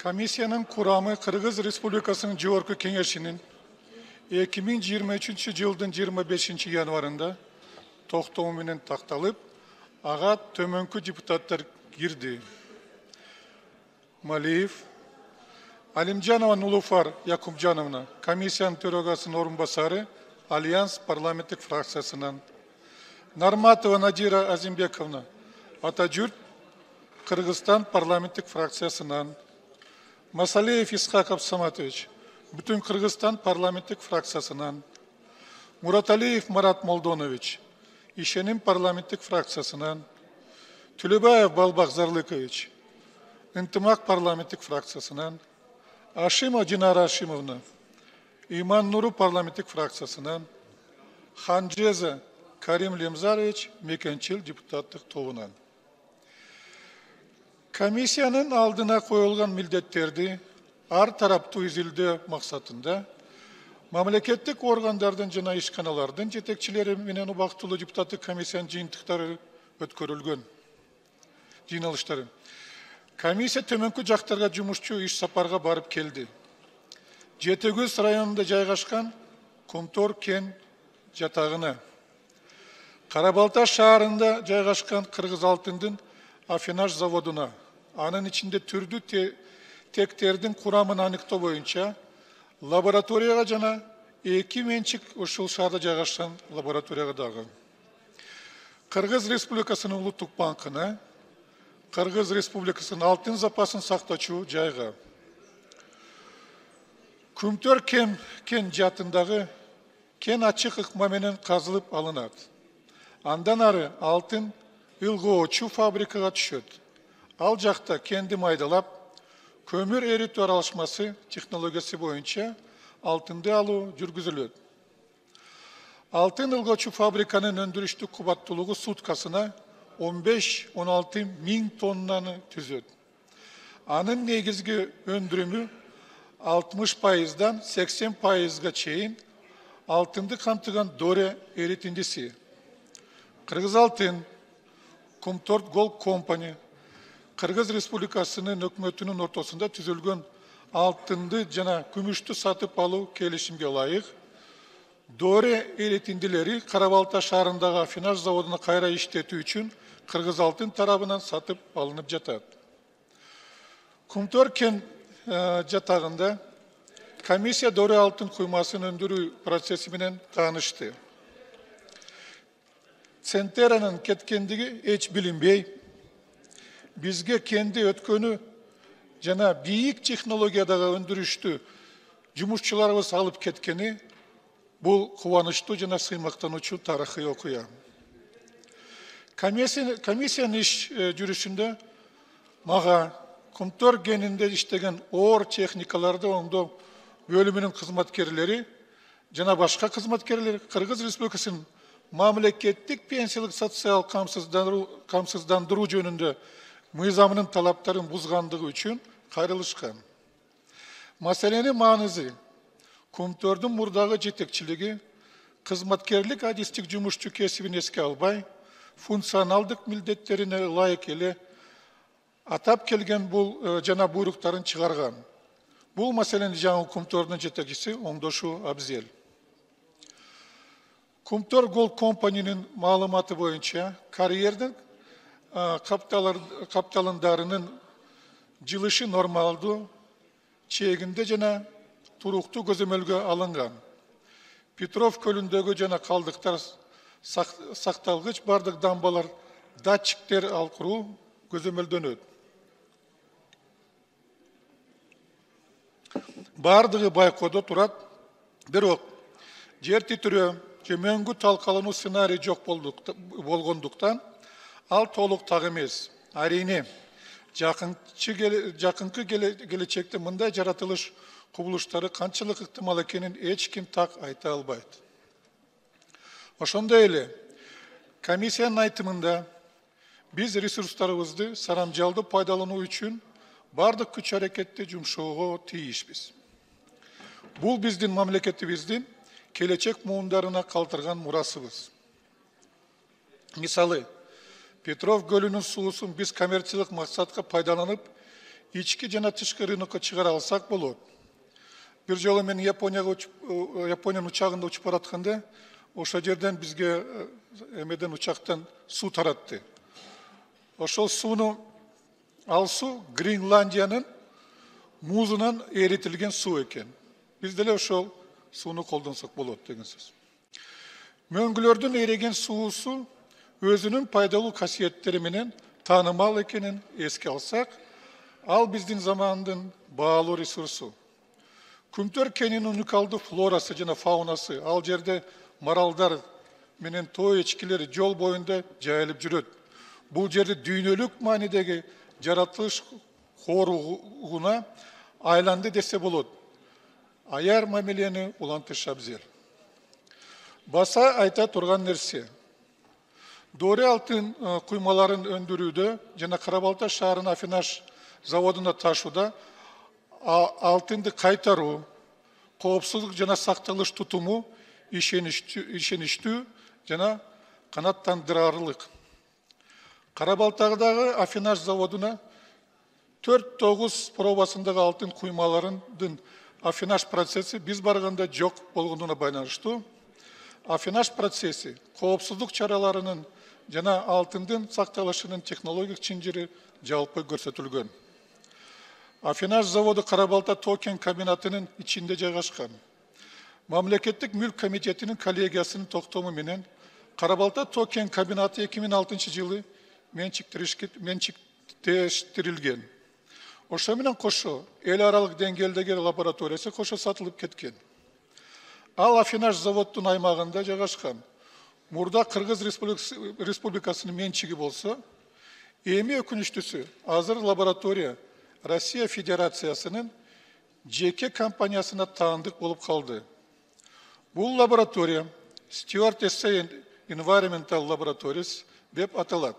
Комиссияның құрамы Қырғыз Республикасының Жогорку Кеңешінің 2023 жылдың 25 январында тоқтауыменен тақталып, аға төменгі депутаттар кирди. Малиев, Алимжанова Нулуфар Якубжановна, комиссияның төрағасының орынбасары, Альянс парламенттік фракциясынан. Нарматова Надира Азимбековна, Атажурт, Кыргызстан парламенттік фракциясынан. Масалеев Исхаков Саматович, Бүтін Кыргызстан парламенттік фракциясынан. Мураталиев Марат Молдонович, Ишеним парламенттік фракциясынан. Төлебаев Балбақ Зарлыкович, Интымақ парламенттік фракциясынан. Ашимова Динара Ашимовна, Иман Нуру парламенттік фракциясынан. Ханжеза Карим Лемзарович, Мекенчил депутаттық тобынан. Комиссияның алдына қойылған міндеттерді ар тараптуу изилдөө максатында мамлекеттик органдардын жана ишканалардын жетекчилери менен убактылуу депутаттык комиссиянын жыйынтыктары өткөрүлгөн. Жыйналыштары. Комиссия төмөнкү жактарга жумушчу иш сапарга барып келди. Жетегөз районунда жайгашкан Кумтор кен жатагына, Карабалта шаарында жайгашкан Кыргыз алтындын афинаж заводуна, анын ичинде түрдүү тектердин курамын аныктоо боюнча лабораторияга жана эки менчик ушул шаарда жайгашкан лабораторияга дагы. Кыргыз Республикасынын улуттук банкына, Кыргыз Республикасынын алтын запасын сактоочу жайга. Кумтөр кен жатындагы кен ачык ыкма менен казылып алынат. Андан ары алтын ылгоочу фабрикага түшөт. Ал жакта кенди майдалап, көмүр эритүү аралашмасы технологиясы боюнча алтынды алуу жүргүзүлөт. Алтын ылгоочу фабриканын өндүрүштүк кубаттуулугу суткасына 15-16 миң тоннаны түзөт. Анын негизги өндүрүмү 60%-дан 80%-га чейин алтынды камтыган доре эритиндиси. Кыргыз алтын, Кумтор Gold Company, Кыргыз Республикасынын өкмөтүнүн ортосунда түзүлгөн алтынды жана күмүштү сатып алуу келишимге ылайык доре эритиндилери Карабалта шаарындагы афинаж заводуна кайра иштетүү үчүн Кыргыз алтын тарабынан сатып алынып жатат. Кумтор кен жатагында комиссия доре алтын куймасын өндүрүү процесси менен таанышты. Центеранын кеткендиги эч билинбей, бизге кенди өткөнү жана бийик технологиядагы өндүрүштү жумушчуларыбыз алып кеткени бул кубанычтуу жана сыймактануучу тарыхый окуя. Комиссиянын иш жүрүшүндө мага Кумтор кенинде иштеген оор техникаларды оңдоо бөлүмүнүн кызматкерлери жана башка кызматкерлер Кыргыз Республикасынын мамлекеттик пенсиялык социалдык камсыздандыруу жөнүндө мыйзамынын талаптарын бузгандыгы үчүн кайрылышкан. Маселенин маанызы Кумтордун мурдагы жетекчилиги кызматкерлик адистик жумушчу кесибин эске албай, функционалдык милдеттерине ылайык эле атап келген бул жана буйруктарын чыгарган. Бул маселени жаңы Кумтордун жетекчиси оңдошу абзел. Кумтор Gold Company'nin маалыматы боюнча карьердин капталындарынын жылышы нормалдуу чегинде жана туруктуу көзөмөлгө алынган. Петров көлүндөгү жана калдыктар сакталгыч бардык дамбалар датчиктер ал куруу көзөмөлдөнөт. Бардыгы байкоодо турат, бирок жер титирөө жөмөнгү талкалануу сценарий жок болгондуктан ал толук так эмес. Арийне жакынкы келечекте мындай жаратылыш кубулуштары канчалык ыктымал экенин эч ким так айта албайт. Ошондой эле комиссиянын айтымында биз ресурстарыбызды сарамжалдуу пайдалануу үчүн бардык күч аракетти жумшоого тийишпиз. Бул биздин мамлекетибиздин келечек муундарына калтырган мурасыбыз. Мисалы, Петров көлүнүн суусун биз коммерциялык максатка пайдаланып, ички жана тышкы рынокко чыгара алсак болот. Бир жолу мен Япониянын учагында учуп баратканда, ошол жерден бизге эмеден учактан суу таратты. Ошол сууну, ал суу Гренландиянын музунан эритилген суу экен. Биз деле ошол сууну колдонсок болот деген сөз. Мөңгүлөрдүн эриген суусу өзүнүн пайдалуу касиеттери менен таанымал экенин эске алсак, ал биздин замандын баалуу ресурсу. Күмтөр кенинин уникалдуу флорасы жана фаунасы, ал жерде маралдар менен тоо эчкилери жол боюнда жайылып жүрөт. Бул жерде дүйнөлүк маанидеги жаратылыш хоругуна айланды десе болот. Аяр мамилени улантыш абзел. Баса айта турган нерсе. Дори алтын куймаларын өндүрүүдө жана Кара-Балта шаарынын Афинаж заводуна ташууда алтынды кайтаруу, коопсуздук жана сакталыш тутуму ишеничтүү жана канааттандырарлык. Кара-Балтадагы Афинаж заводуна 4-9 пробасындагы алтын куймаларынын афинаж процесси биз барганда жок болгонуна байланыштуу. Афинаж процесси коопсуздук чараларынын жана алтындын сакталышынын технологик чынжыры жалпы көрсөтүлгөн. Афинаж заводу Кара-Балта токен комбинатынын ичинде жайгашкан. Мамлекеттик мүлк комитетинин коллегиясынын токтому менен Кара-Балта токен комбинаты 2006 жылы менчиктештирилген. Ошо менен кошо эл аралык деңгээлдеги лабораториясы кошо сатылып кеткен. Ал Афинаж заводдун аймагында жайгашкан. Мурда Кыргыз Республикасынын менчиги болсо, эми өкүнүчтүүсү азыр лаборатория Россия Федерациясынын жеке компаниясына таандык болуп калды. Бул лаборатория Stewart SA Environmental Laboratories деп аталат.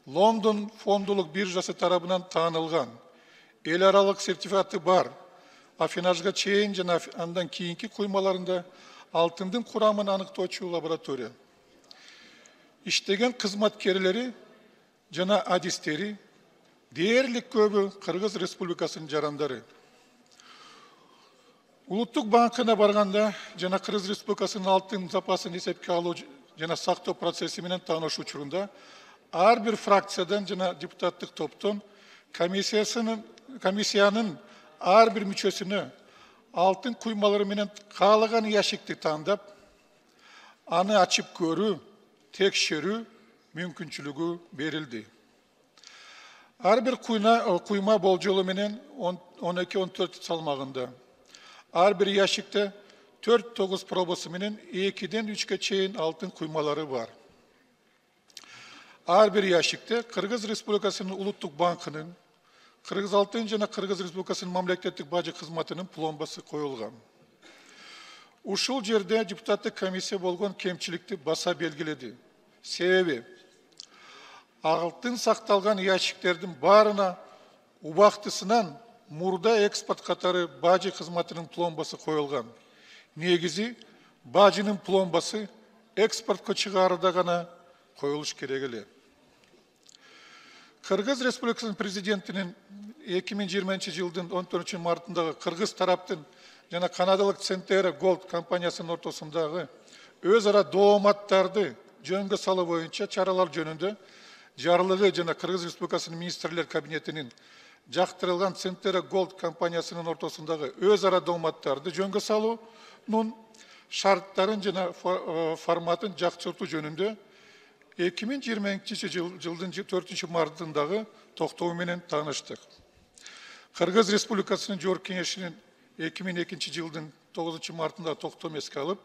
Лондон фондулук биржасы тарабынан таанылган, эл аралык сертификаты бар, Афинажга чейин жана андан кийинки куймаларында алтындын курамын аныктоочу лаборатория. Иштеген кызматкерлери жана адистери дээрлик көбү Кыргыз Республикасынын жарандары. Улуттук банкына барганда жана Кыргыз Республикасынын алтын запасын эсепке алуу жана сактоо процесси менен таанышуу учурунда ар бир фракциядан жана депутаттык топтон комиссиянын ар бир мүчөсүнө алтын куймалары менен каалаган ящикти тандап, аны ачып көрүү, текшерүү мүмкүнчүлүгү берилди. Ар бир куйма болжолу менен 12-14 салмагында. Ар бир ящикте 4-9 пробасы менен 2-ден 3-кө чейин алтын куймалары бар. Ар бир ящикте Кыргыз Республикасынын улуттук банкынын, Кыргыз алтын жана Кыргыз Республикасынын мамлекеттик бажы кызматынын пломбасы коюлган. Ушул жерде депутаттык комиссия болгон кемчиликти баса белгиледи. Себеби алтын сакталган ящиктердин баарына убактысынан мурда экспорт катары бажы кызматынын пломбасы коюлган. Негизи бажынын пломбасы экспортко чыгаарда гана коюлуш керек эле. Кыргыз Республикасынын президентинин 2020 жылдын 14 мартындагы Кыргыз тараптын жана канадалык Centera Gold компаниясынын ортосундагы өз ара дооматтарды жөнгө салуу боюнча чаралар жөнүндө жарлыгы жана Кыргыз Республикасынын министрлер кабинетинин жактырылган Centera Gold компаниясынын ортосундагы өз ара дооматтарды жөнгө салуунун шарттарын жана форматын жакшыртуу жөнүндө 2020 жылдын 4 мартындагы токтому менен тааныштык. Кыргыз Республикасынын Жогорку Кеңешинин 2002 жылдын 9 мартындагы токтому эске алып,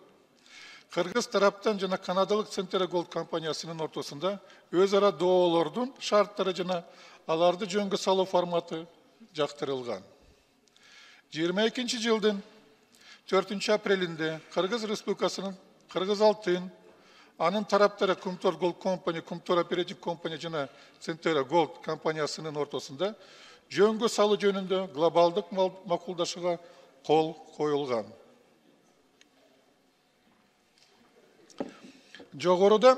Кыргыз тараптан жана канадалык Centera Gold компаниясынын ортосунда өз ара доолордун шарттары жана аларды жөнгө салуу форматы жактырылган. 22 жылдын 4 апрелинде Кыргыз Республикасынын Кыргыз алтын, анын тараптары Kumtor Gold Company, Kumtor Operative Company жана Centera Gold компаниясынын ортосунда жөнгө салуу жөнүндө глобалдык макулдашууга кол коюлган. Жогоруда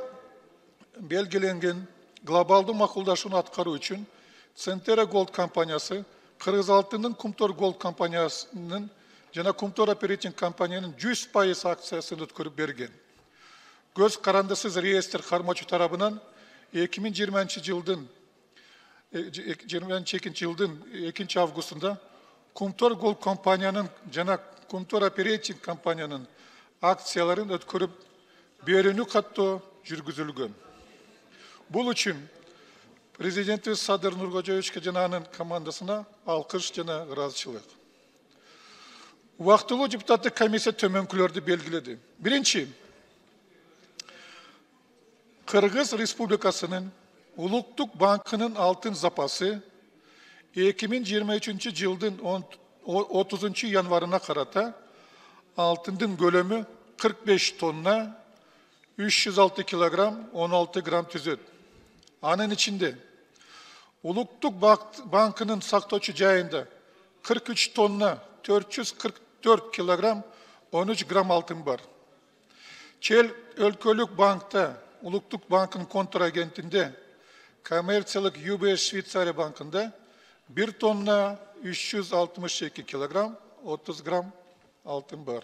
белгиленген глобалдуу макулдашууну аткаруу үчүн Centera Gold компаниясы Кыргыз алтынын Kumtor Gold компаниясынын жана Kumtor Operating компаниянын 100% акциясын өткөрүп берген. Göz karandısız реестр кармоочу тарабынан 2020 жылдын 2022 жылдын 2 августунда Kumtor Gold компаниянын жана Kumtor Operating компаниянын акцияларын өткөрүп берүүнү каттоо жүргүзүлгөн. Бул үчүн Президенті Садыр Нуркожоевичке жана анын командасына алкыш жана ыраазычылык. Убактылуу депутаттык комиссия төмөнкүлөрдү белгиледи. Биринчи, Кыргыз Республикасынын Улуттук банкынын алтын запасы 2023 жылдын 30 январына карата алтындын көлөмү 45 тонна 306 килограмм 16 грамм түзөт. Анын ичинде Улуттук банкынын сактоочу жайында 43 тонна 444 килограмм 13 грамм алтын бар. Чел өлкөлүк банкта Улуттук банкынын контрагентинде коммерциялык UBS Швейцария банкында 1 тонна 362 килограмм 30 грамм алтын бар.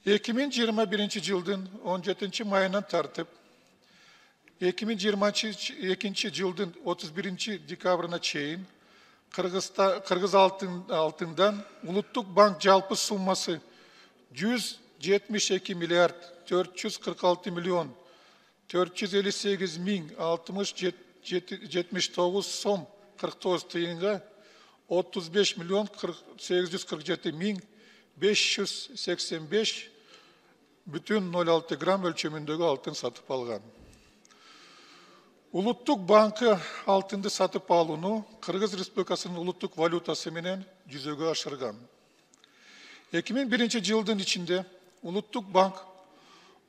2021 жылдын 17 майынан тартып 2022 жылдын 31 декабрына чейин Кыргыз алтындан Улуттук банк жалпы суммасы 172 миллиард 446 миллион 458 миң 79 сом 49 тыйынга 35 миллион 847 миң 585 бүтүн 06 грамм өлчөмүндөгү алтын сатып алган. Улуттук банкы алтынды сатып алууну Кыргыз Республикасынын улуттук валютасы менен жүзөгө ашырган. 2001 жылдын ичинде Улуттук банк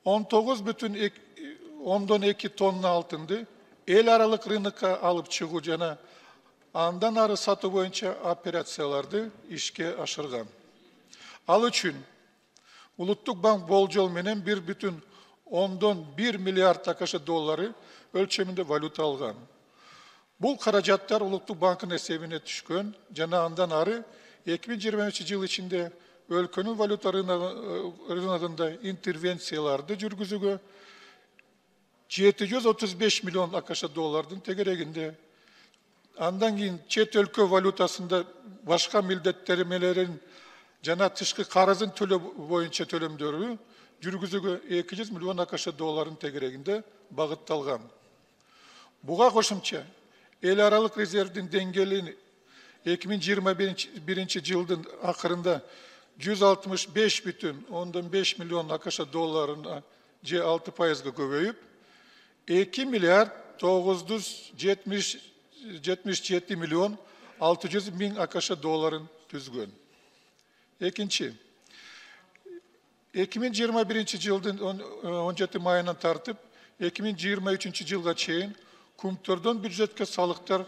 19,2 тонна алтынды эл аралык рынокко алып чыгуу жана андан ары сатуу боюнча операцияларды ишке ашырган. Ал үчүн Улуттук банк болжол менен 1,1 миллиард акш доллары өлчөмүндө валюта алган. Бул каражаттар Улуттук банкынын эсебине түшкөн жана андан ары 2023 жыл ичинде өлкөнүн валюта рыногунда интервенцияларды жүргүзүүгө 735 миллион акш доллардын тегерегинде, андан кийин чет өлкө валютасында башка милдеттенмелерин жана тышкы карызын төлөө боюнча төлөмдөрү жүргүзүүгө 200 миллион акш долларын тегерегинде багытталган. Буга кошумча эл аралык резервдин деңгээли 2021 жылдын акырында 165,5 миллион акш долларына же 6%га көбөйүп 2 миллиард 977 миллион 600 миң акш долларын түзгөн. Экинчи, 2021 жылдын 17 майынан тартып 2023 жылга чейин Kumtor'dan бюджетке салыктар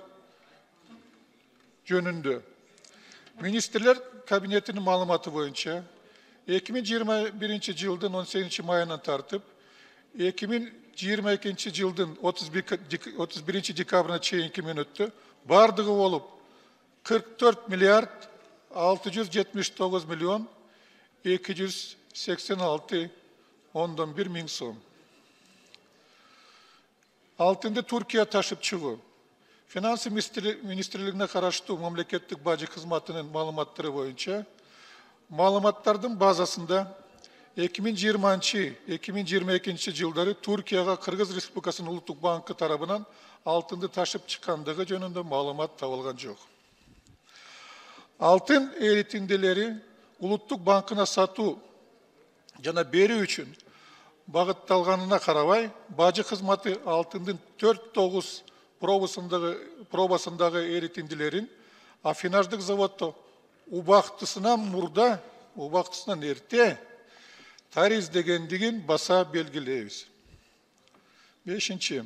жөнүндө. Министрлер кабинетinin маалыматы боюнча 2021 жылдын 18 майынан тартып 2022 жылдын 31 декабрына чейинки мөөнөттө бардыгы болуп 44 миллиард 679 миллион 286,1 миң сом. Алтынды Туркия ташып чыгуу. Финансы министрлигине караштуу мамлекеттик бажы кызматынын маалыматтары боюнча маалыматтардын базасында 2020-2022 жылдары Туркияга Кыргыз Республикасынын Улуттук банкы тарабынан алтынды ташып чыккандыгы жөнүндө маалымат табылган жок. Алтын эритиндилери Улуттук банкына сатуу жана берүү үчүн багытталганына карабай, бажы кызматы алтындын 4-9 пробасындагы эритиндилерин афинаждык заводдо убактысынан эрте тариздегендигин баса белгилейбиз. 5.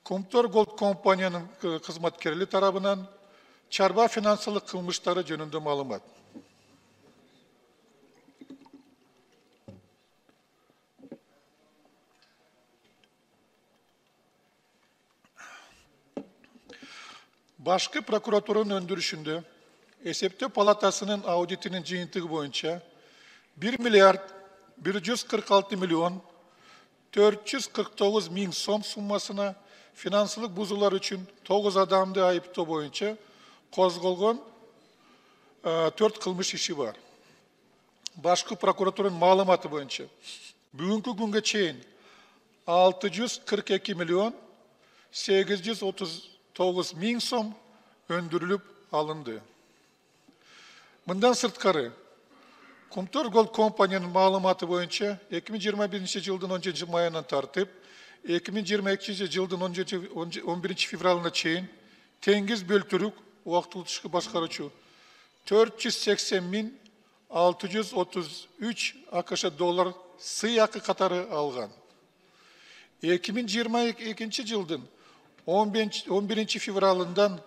Kumtor Gold компаниянын кызматкерлери тарабынан чарба финансылык кылмыштары жөнүндө маалымат. Башкы прокуратуранын өндүрүшүндө эсептөө палатасынын аудитинин жыйынтыгы боюнча 1 миллиард 146 миллион 449 миң сом суммасына финансылык бузуулар үчүн 9 адамды айыптоо боюнча козголгон 4 кылмыш иши бар. Башкы прокуратуранын маалыматы боюнча бүгүнкү күнгө чейин 642 миллион 839 миң сом өндүрүлүп алынды. Мындан сырткары, Kumtor Gold Company'nin маалыматы боюнча 2021 жылдын 10 майынан тартып, 2022 жылдын 11 февралына чейин теңиз бөлтүрүк убактылуу тышкы башкаруучу 480 миң 633 АКШ доллар сый акы катары алган. 2022 жылдын 11 февралынан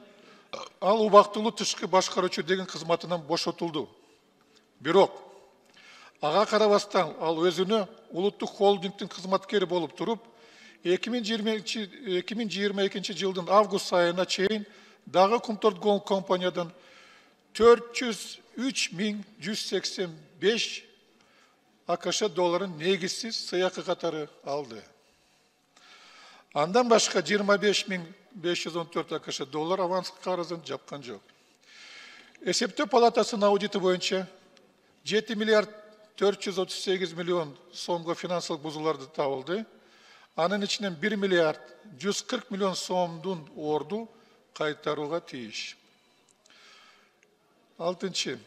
ал убактылуу тышкы башкаруучу деген кызматынан бошотулду. Бирок ага карабастан ал өзүнө улуттук холдингдин кызматкери болуп туруп, 2022 жылдын август айына чейин дагы Kumtor Gold компаниядан 403 миң 185 АКШ долларын негизсиз сый акы катары алды. Андан башка 25 миң 514 АКШ доллар аванс карызын жапкан жок. Эсептөө палатасынын аудити боюнча 7 миллиард 438 миллион сомго финансылык бузууларды табылды. Анын ичинен 1 миллиард 140 миллион сомдун орду кайтарууга тийиш. Алтынчы.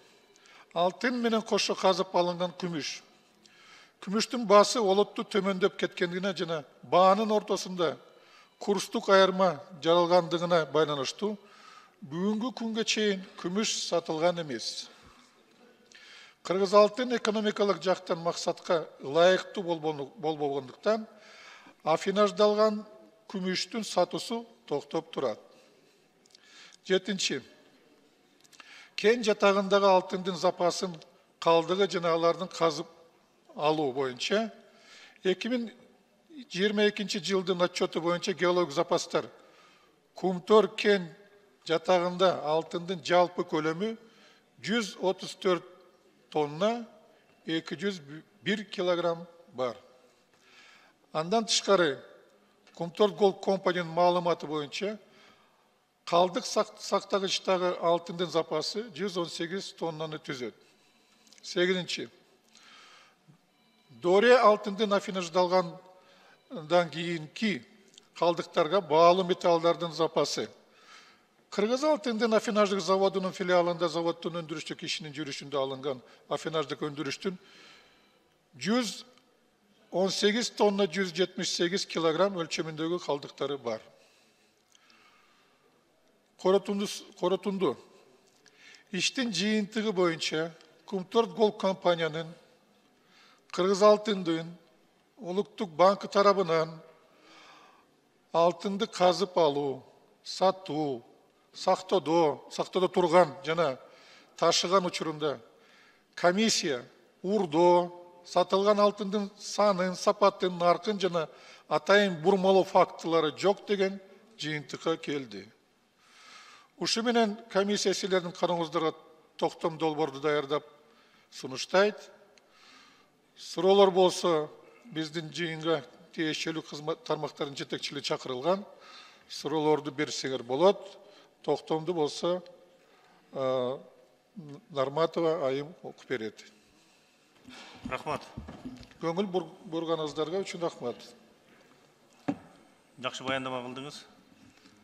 Алтын менен кошо казып алынган күмүш. Күмүштүн баасы олоттуу төмөндөп кеткендигине жана баанын ортосунда курстук айырма жаралгандыгына байланыштуу бүгүнкү күнгө чейин күмүш сатылган эмес. Кыргыз алтын экономикалык жактан максатка ылайыктуу болбогондуктан афинаждалган күмүштүн сатуусу токтоп турат. Жетинчи. Кен жатагындагы алтындын запасын калдыгы жана алардын казып алуу боюнча 2022 жылдын отчету боюнча геологик запастар Kumtor кен жатагында алтындын жалпы көлөмү 134 тонна 201 килограмм бар. Андан тышкары Kumtor Gold Company'nin маалыматы боюнча калдык сактагычтагы алтындын запасы 118 тоннаны түзөт. 8. Доре алтындын афинаждалгандан кийинки калдыктарга баалуу металлдардын запасы. Кыргыз алтындын афинаждык заводунун филиалында заводдун өндүрүштүк ишинин жүрүшүндө алынган афинаждык өндүрүштүн 118 тонна 178 килограмм өлчөмүндөгү калдыктары бар. Коротунду. Иштин жыйынтыгы боюнча Kumtor Gold компаниянын Кыргыз алтындын Улуттук банкы тарабынан алтынды казып алуу, сатуу, сактоодо турган жана ташыган учурунда комиссия урдоо, сатылган алтындын санын, сапатын, наркын жана атайын бурмалоо фактылары жок деген жыйынтыкка келди. Ушу менен комиссия силердин карооңуздарга токтом долбоорду даярдап сунуштайт. Суроолор болсо биздин жыйынга тиешелүү тармактардын жетекчилиги чакырылган. Суроолорду берсеңер болот. Токтомду болсо Нарматова айым окуп берет. Рахмат. Көңүл бурганыңыздарга үчүн рахмат. Жакшы баяндама кылдыңыз.